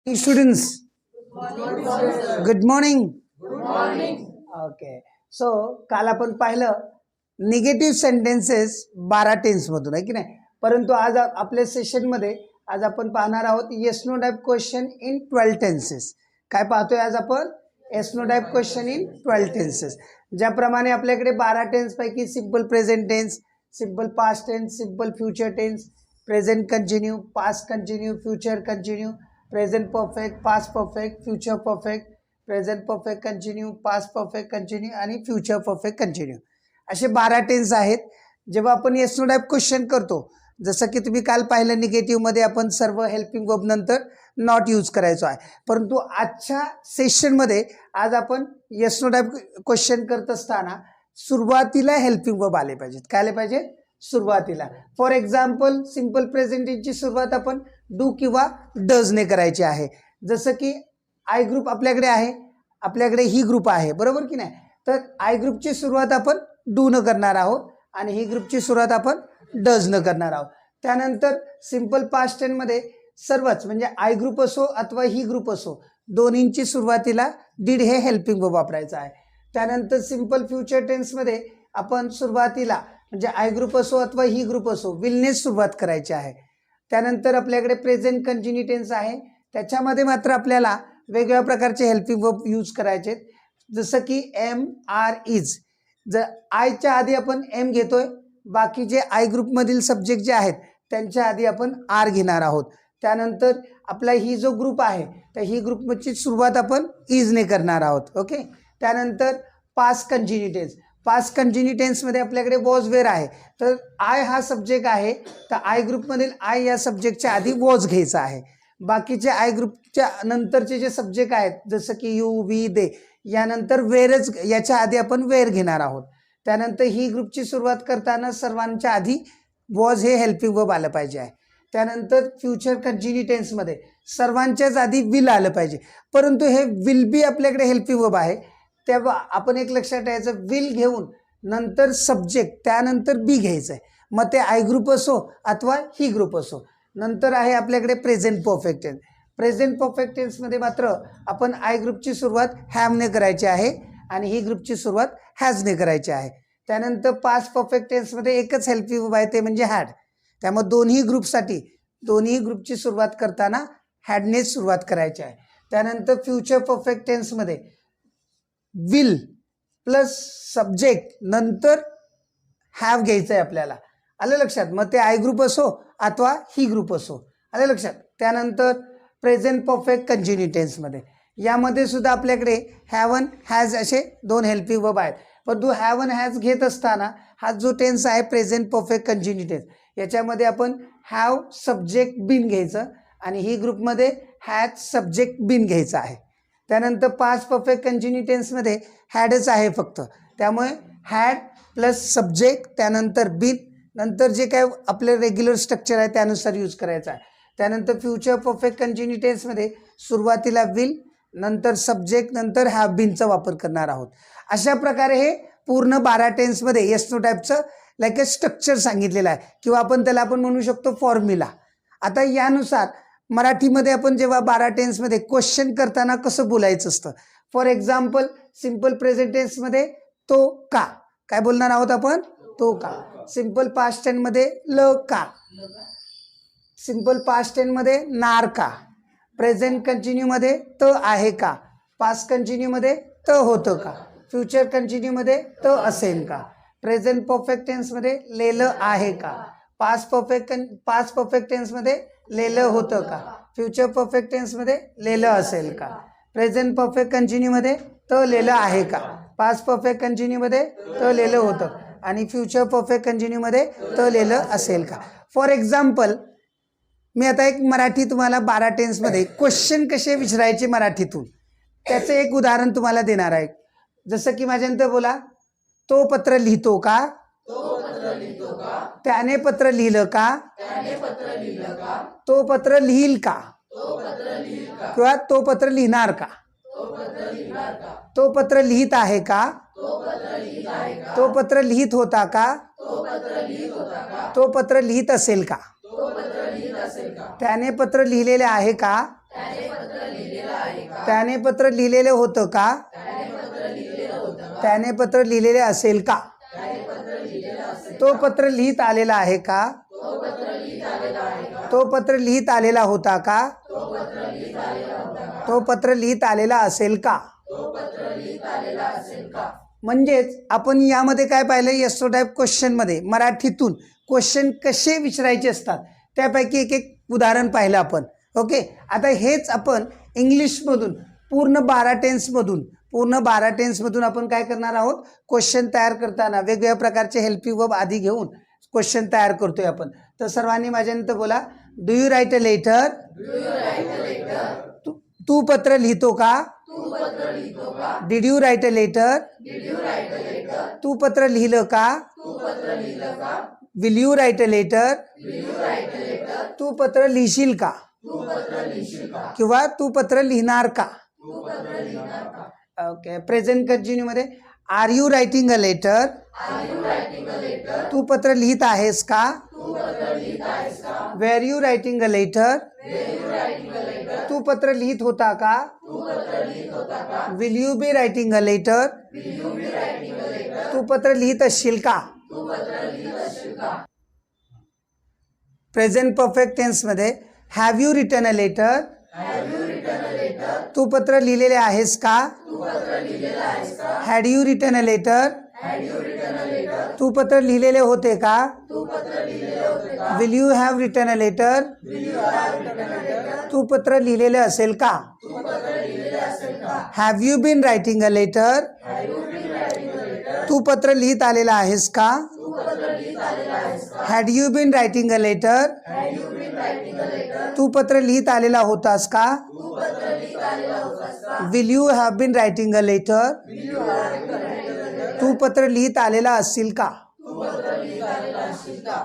Students, good morning. Okay. So काल आपण पाहिलं निगेटिव्ह सेंटेन्सेस 12 टेन्स मधून, आहे की नाही. परंतु आज आपल्या सेशनमध्ये आज आपण पाहणार आहोत yes no type question in 12 tenses. काय पाहतोय आज आपण? Yes no type question in 12 tenses. ज्याप्रमाणे आपल्याकडे 12 टेन्स पैकी simple present tense, simple past tense, simple future tense, present continue, past continue, future continue, present perfect, past perfect, future perfect, present perfect continue, past perfect continue आणि future perfect continue असे 12 tense आहेत. जेव्हा आपण yes no type question करतो, जसं की तुम्ही काल पाहिलं निगेटिव्हमध्ये आपण सर्व हेल्पिंग वर्ब नंतर नॉट यूज करायचो आहे. परंतु आजच्या सेशनमध्ये आज आपण येस नो टाइप क्वेश्चन करत असताना सुरुवातीला हेल्पिंग वर्ब आले पाहिजेत. काय आले पाहिजे? सुरुवातीला. फॉर एक्झाम्पल सिंपल प्रेझेंटेजची सुरुवात आपण डू किंवा डजने करायची आहे. जसं की आय ग्रुप आपल्याकडे आहे, आपल्याकडे ही ग्रुप आहे, बरोबर की नाही. तर आय ग्रुपची सुरुवात आपण डू न करणार आहोत आणि ही ग्रुपची सुरुवात आपण डज न करणार आहोत. त्यानंतर सिंपल पास्ट टेन्समध्ये सर्वच म्हणजे आय ग्रुप असो अथवा ही ग्रुप असो दोन्हींची सुरुवातीला डीड हे हेल्पिंग वर्ब वापरायचं आहे. त्यानंतर सिंपल फ्युचर टेन्समध्ये आपण सुरुवातीला म्हणजे आय ग्रुप असो अथवा ही ग्रुप असो विलनेच सुरुवात करायची आहे. त्यानंतर आपल्याकडे प्रेझेंट कंटिन्यू टेन्स आहे, त्याच्यामध्ये मात्र आपल्याला वेगवेगळ्या प्रकारचे हेल्पिंग वर्ब यूज करायचे. जसं की एम, आर, इज. जर आयच्या आधी आपण एम घेतोय, बाकीचे आय ग्रुपमधील सब्जेक्ट जे आहेत त्यांच्या आधी आपण आर घेणार आहोत. त्यानंतर आपला ही जो ग्रुप आहे तर ही ग्रुपची सुरुवात आपण इजने करणार आहोत. ओके. त्यानंतर past continuous tense. Past continuous टेन्समध्ये आपल्याकडे वॉज वेअर आहे, तर आय हा सब्जेक्ट आहे तर आय ग्रुपमधील आय या सब्जेक्टच्या आधी वॉज घ्यायचा आहे. बाकीचे आय ग्रुपच्या नंतरचे जे सब्जेक्ट आहेत जसं की यू, वी, दे यानंतर वेअरच याच्या आधी आपण वेअर घेणार आहोत. त्यानंतर ही ग्रुपची सुरुवात करताना सर्वांच्या आधी वॉज हे हेल्पिंग वर्ब आलं पाहिजे आहे. त्यानंतर फ्युचर कंटिन्यू टेन्समध्ये सर्वांच्याच आधी विल आलं पाहिजे, परंतु हे विल बी आपल्याकडे हेल्पिंग वर्ब आहे. तेव्हा आपण एक लक्षात ठेवायचं, विल घेऊन नंतर सब्जेक्ट त्यानंतर बी घ्यायचं आहे. मग ते आय ग्रुप असो अथवा ही ग्रुप असो. नंतर आहे आपल्याकडे present perfect tense. Present perfect टेन्समध्ये मात्र आपण आय ग्रुपची सुरुवात हॅवने करायची आहे आणि ही ग्रुपची सुरुवात हॅजने करायची आहे. त्यानंतर पास्ट परफेक्ट टेन्समध्ये एकच हेल्पिंग वर्ब आहे ते म्हणजे हॅड. त्यामुळे दोन्ही ग्रुपची सुरुवात करताना हॅडनेच सुरुवात करायची आहे. त्यानंतर फ्युचर परफेक्ट टेन्समध्ये विल प्लस सब्जेक्ट नंतर हॅव घ्यायचं आहे आपल्याला. आलं लक्षात. मग ते आय ग्रुप असो अथवा ही ग्रुप असो. आलं लक्षात. त्यानंतर प्रेझेंट परफेक्ट कंटिन्यू टेन्समध्ये यामध्ये सुद्धा आपल्याकडे हॅवन, हॅज असे दोन हेल्पिंग वर्ब आहेत. परंतु हॅवन, हॅज घेत असताना हा जो टेन्स आहे प्रेझेंट परफेक्ट कंटिन्यू टेन्स याच्यामध्ये आपण हॅव सब्जेक्ट बीन घ्यायचं आणि ही ग्रुपमध्ये हॅज सब्जेक्ट बीन घ्यायचं आहे. त्यानंतर पास्ट परफेक्ट कंटिन्यू टेन्समध्ये हॅडच आहे फक्त, त्यामुळे हॅड प्लस सब्जेक्ट त्यानंतर बीन नंतर जे काय आपलं रेग्युलर स्ट्रक्चर आहे त्यानुसार यूज करायचं आहे. त्यानंतर फ्युचर परफेक्ट कंटिन्यू टेन्समध्ये सुरुवातीला विल नंतर सब्जेक्ट नंतर हॅव बीनचा वापर करणार आहोत. अशा प्रकारे हे पूर्ण 12 टेन्समध्ये येस नो टाईपचं लाईक अ स्ट्रक्चर सांगितलेलं आहे किंवा आपण म्हणू शकतो फॉर्म्युला. आता यानुसार मराठीमध्ये आपण जेव्हा 12 टेन्समध्ये क्वेश्चन करताना कसं बोलायचं असतं. फॉर एक्झाम्पल सिंपल प्रेझेंट टेन्समध्ये तो का, काय बोलणार आहोत आपण? तो का. सिंपल पास्ट टेन्समध्ये ल का, सिंपल पास्ट टेन्समध्ये नार का, प्रेझेंट कंटिन्यूमध्ये त आहे का, पास्ट कंटिन्यूमध्ये त होतं का, फ्युचर कंटिन्यूमध्ये त असेल का, प्रेझेंट परफेक्ट टेन्समध्ये लेलं आहे का, पास्ट परफेक्ट टेन्समध्ये लेलं होतं का, फ्युचर परफेक्ट टेन्समध्ये लेलं असेल का, प्रेझेंट परफेक्ट कंटिन्यूमध्ये त लेलं आहे का, पास्ट परफेक्ट कंटिन्यूमध्ये त लेलं होतं आणि फ्युचर परफेक्ट कंटिन्यूमध्ये त लेलं असेल का. फॉर एक्झाम्पल मी आता एक मराठी तुम्हाला 12 टेन्समध्ये क्वेश्चन कसे विचारायचे मराठीतून त्याचं एक उदाहरण तुम्हाला देणार आहे. जसं की माझ्यानंतर बोला. तो पत्र लिहितो का, त्याने पत्र लिहिलं का, तो पत्र लिहिल का किंवा तो पत्र लिहिणार का, तो पत्र लिहित आहे का, तो पत्र लिहित होता का, तो पत्र लिहित असेल का, त्याने पत्र लिहिलेले आहे का, त्याने पत्र लिहिलेले होतं का? त्याने पत्र लिहिलेले असेल का? तो पत्र लिहित आलेला आहे का? तो पत्र लिहित आलेला होता का? तो पत्र लिहित आलेला असेल का? म्हणजेच आपण यामध्ये काय पाहिलं, येस नो टाईप क्वेश्चनमध्ये मराठीतून क्वेश्चन कसे विचारायचे असतात त्यापैकी एक एक उदाहरण पाहिलं आपण. ओके, आता हेच आपण इंग्लिशमधून पूर्ण 12 टेन्समधून आपण काय करणार आहोत, क्वेश्चन तयार करताना वेगवेगळ्या प्रकारचे हेल्पिंग वर्ब आधी घेऊन क्वेश्चन तयार करतोय आपण. तर सर्वांनी माझ्यानंतर बोला, do you write a letter? तू पत्र लिहितो का? Did you write a letter? तू पत्र लिहिलं का? Will you write a letter? तू पत्र लिहिशील का? किंवा तू पत्र लिहिणार का? ओके, प्रेझेंट कंटिन्यू मध्ये, are you writing a letter? तू पत्र लिहित आहेस का? Were you writing a letter? तू पत्र लिहित होता का? Will you be writing a letter? तू पत्र लिहित असशील का? प्रेझेंट परफेक्ट टेन्स मध्ये, have you written a letter? तू पत्र लिहिलेले आहेस का? Had you written a letter? तू पत्र लिहिलेले होते का? Will you have written a letter? तू पत्र लिहिलेले असेल का? Have you been writing a letter? तू पत्र लिहित आलेला आहेस का? Had you been writing a letter? तू पत्र लिहित आलेला होतास का? Will you have been writing a letter? तू पत्र लिहित आलेला असशील का?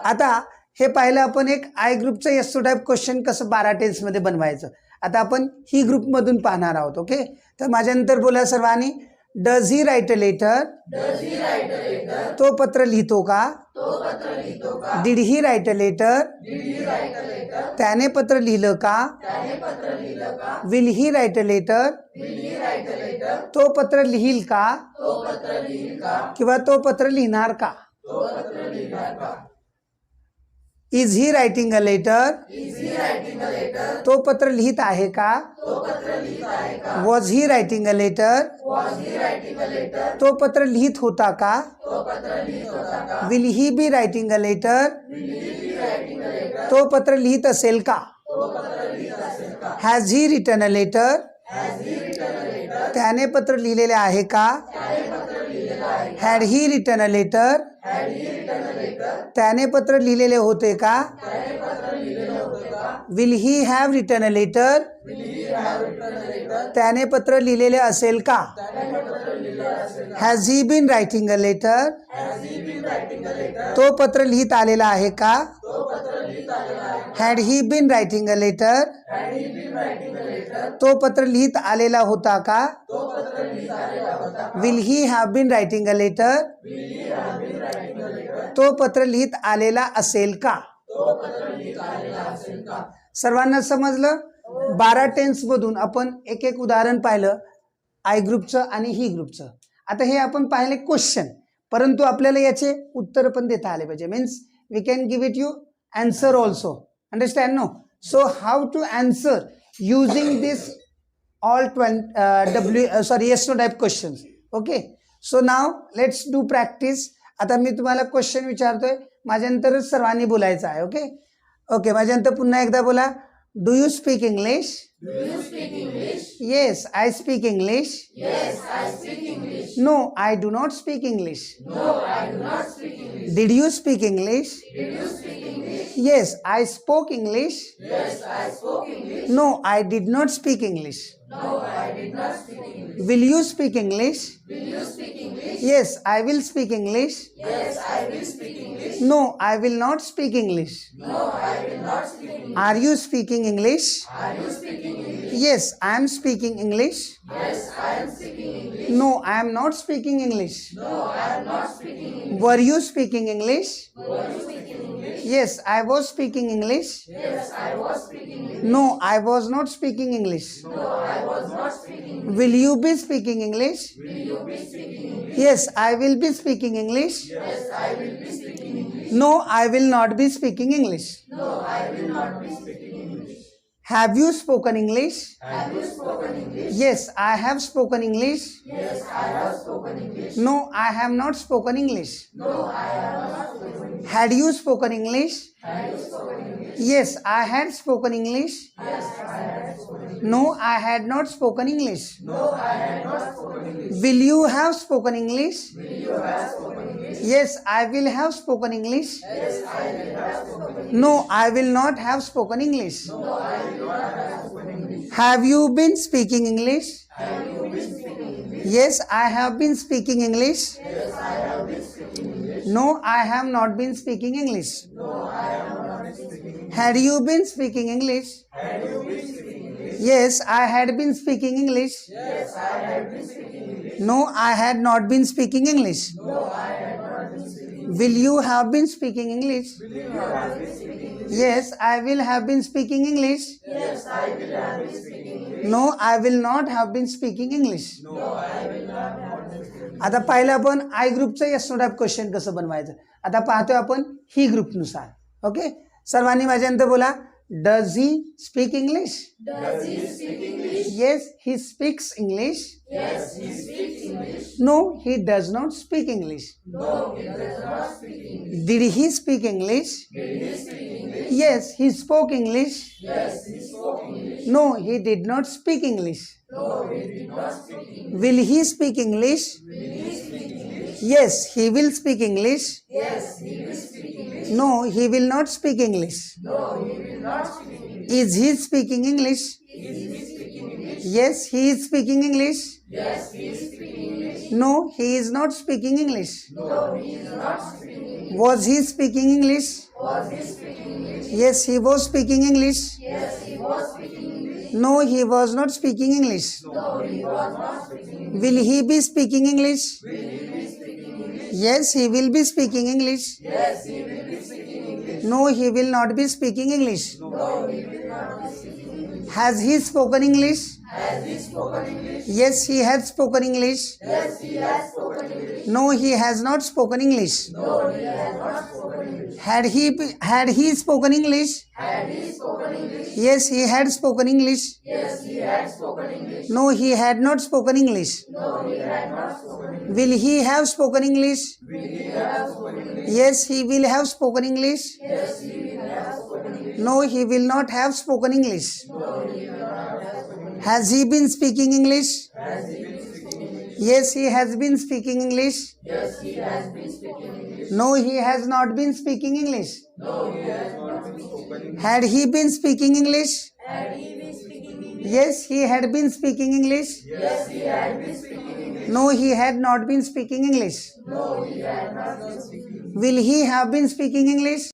आता हे पाहिलं आपण एक आय ग्रुपचं येस टू टाईप क्वेश्चन कसं 12 टेन्समध्ये बनवायचं. आता आपण ही ग्रुपमधून पाहणार आहोत. ओके, तर माझ्यानंतर बोला सर्वांनी, does he write a letter? तो पत्र लिहितो का? Did he write a letter? त्याने पत्र लिहिलं का? Will he write a letter? तो पत्र लिहिल का? किंवा तो पत्र लिहिणार का? Is he writing a letter? तो पत्र लिहित आहे का? Was he writing a letter? तो पत्र लिहित होता का? Will he be writing a letter? तो पत्र लिहित असेल का? Has he written a letter? त्याने पत्र लिहिलेले आहे का? Had he written a letter? त्याने पत्र लिहिलेले होते का? Will he have written a letter? त्याने पत्र लिहिलेले असेल का? Has he been writing a letter? तो पत्र लिहित आलेला आहे का? Had he been writing a letter? तो पत्र लिहित आलेला होता का? Will he have been writing a letter? तो पत्र लिहित आलेला असेल का? सर्वांना समजलं? 12 टेन्स मधून आपण एक एक उदाहरण पाहिलं, आय ग्रुपचं आणि ही ग्रुपचं. आता हे आपण पाहिले क्वेश्चन, परंतु आपल्याला याचे उत्तर पण देता आले पाहिजे. Means we can give it you answer also. Understand no? So how to answer using this all 20 yes no type questions. Okay, so now let's do practice. आता मी तुम्हाला क्वेश्चन विचारतोय, माझ्यानंतरच सर्वांनी बोलायचं आहे. ओके ओके, माझ्यानंतर पुन्हा एकदा बोला, do you speak English? Yes I speak English. No I do not speak English. Did you speak English? Yes, I spoke English. No, I did not speak English. Will you speak English? Yes, I will speak English. No, I will not speak English. Are you speaking English? Yes, I am speaking English. No, I am not speaking English. Were you speaking English? Yes, I was speaking English. No, I was not speaking English. Will you be speaking English? Yes, I will be speaking English. No, I will not be speaking English. Have you spoken English? Yes, I have spoken English. No, I have not spoken English. Had you spoken English? Yes, I had spoken English. No, I had not spoken English. Will you have spoken English? Yes, I will have spoken English. No, I will not have spoken English. Have you been speaking English? Yes, I have been speaking English. No, I have not been speaking English. Had you been speaking English? Yes, I had been speaking English. No, I had not been speaking English. Will you have been speaking English? Yes, I will have been speaking English. No, I will not have been speaking English. आता पाहिलं आपण I ग्रुपचं yes no type question कसं बनवायचं. आता पाहतोय आपण ही ग्रुपनुसार. Okay, सर्वांनी माझ्यानंतर बोला. Does he speak English? Yes, he speaks English. No, he does not speak English. Did he speak English? Yes, he spoke English. No, he did not speak English. Will he speak English? Yes, he will speak English. No, he will not speak English. Is he speaking English? Yes, he is speaking English. No, he is not speaking English. Was he speaking English? Yes, he was speaking English. No, he was not speaking English. Will he be speaking English? Yes, he will be speaking English. No, he will not be speaking English. Has he spoken English? Yes, he has spoken English. No, he has not spoken English. Had he spoken English? Yes, he had spoken English. No, he had not spoken English. Will he have spoken English? Yes, he will have spoken English. No, he will not have spoken English. Has he been speaking English? Yes, he has been speaking English. No, he has not been speaking English. Had he been speaking English? Yes, he had been speaking English. No, he had not been speaking English. Will he have been speaking English?